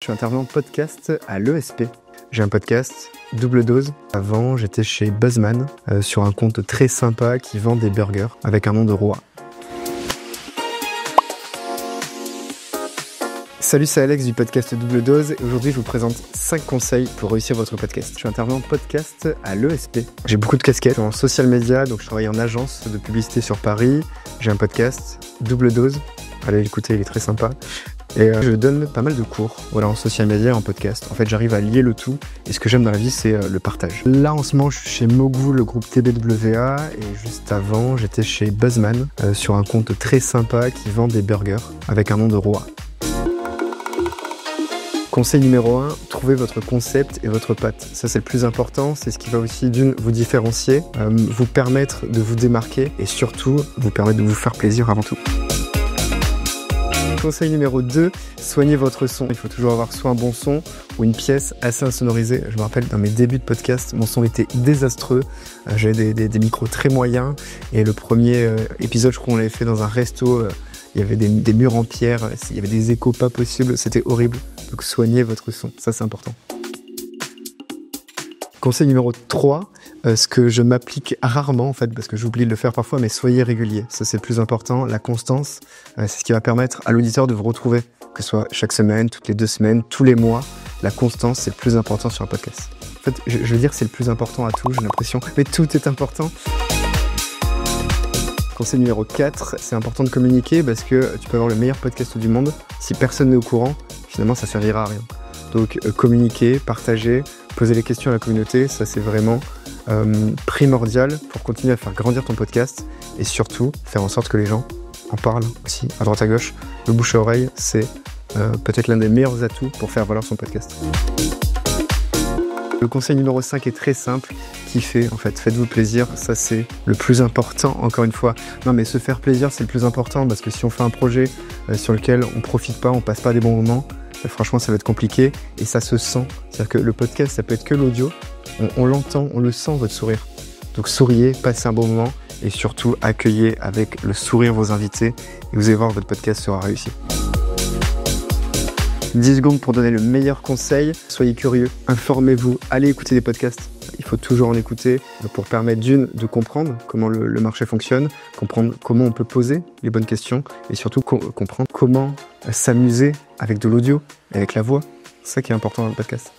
suis intervenant podcast à l'ESP. J'ai un podcast, Double Dose. Avant, j'étais chez Buzzman, sur un compte très sympa qui vend des burgers avec un nom de roi. Salut, c'est Alex du podcast Double Dose et aujourd'hui je vous présente 5 conseils pour réussir votre podcast. Je suis intervenant podcast à l'ESP. J'ai beaucoup de casquettes, je suis en social media, donc je travaille en agence de publicité sur Paris. J'ai un podcast, Double Dose. Allez l'écouter, il est très sympa. Et je donne pas mal de cours, en social media et en podcast. En fait, j'arrive à lier le tout. Et ce que j'aime dans la vie, c'est le partage. Là, en ce moment, je suis chez Mogu, le groupe TBWA. Et juste avant, j'étais chez Buzzman, sur un compte très sympa qui vend des burgers avec un nom de roi. Conseil numéro 1, trouvez votre concept et votre patte. Ça, c'est le plus important. C'est ce qui va aussi vous différencier, vous permettre de vous démarquer et surtout vous permettre de vous faire plaisir avant tout. Conseil numéro 2, soignez votre son. Il faut toujours avoir soit un bon son ou une pièce assez insonorisée. Je me rappelle, dans mes débuts de podcast, mon son était désastreux. J'avais des micros très moyens. Et le premier épisode, je crois qu'on l'avait fait dans un resto. Il y avait des murs en pierre. Il y avait des échos pas possibles. C'était horrible. Donc soignez votre son. Ça, c'est important. Conseil numéro 3, ce que je m'applique rarement en fait, parce que j'oublie de le faire parfois, mais soyez régulier. Ça, c'est le plus important. La constance, c'est ce qui va permettre à l'auditeur de vous retrouver, que ce soit chaque semaine, toutes les 2 semaines, tous les mois. La constance, c'est le plus important sur un podcast. En fait, je veux dire, c'est le plus important à tout, j'ai l'impression. Mais tout est important. Conseil numéro 4, c'est important de communiquer parce que tu peux avoir le meilleur podcast du monde. Si personne n'est au courant, finalement, ça servira à rien. Donc, communiquer, partager, poser les questions à la communauté, ça c'est vraiment primordial pour continuer à faire grandir ton podcast et surtout faire en sorte que les gens en parlent aussi à droite à gauche. Le bouche à oreille, c'est peut-être l'un des meilleurs atouts pour faire valoir son podcast. Le conseil numéro 5 est très simple, kiffez en fait, faites-vous plaisir, ça c'est le plus important encore une fois. Non mais se faire plaisir c'est le plus important parce que si on fait un projet sur lequel on profite pas, on passe pas des bons moments, franchement ça va être compliqué et ça se sent. C'est-à-dire que le podcast ça peut être que l'audio, on l'entend, on le sent votre sourire. Donc souriez, passez un bon moment et surtout accueillez avec le sourire vos invités et vous allez voir votre podcast sera réussi. 10 secondes pour donner le meilleur conseil. Soyez curieux, informez-vous, allez écouter des podcasts. Il faut toujours en écouter pour permettre de comprendre comment le marché fonctionne, comprendre comment on peut poser les bonnes questions et surtout comprendre comment s'amuser avec de l'audio, avec la voix. C'est ça qui est important dans le podcast.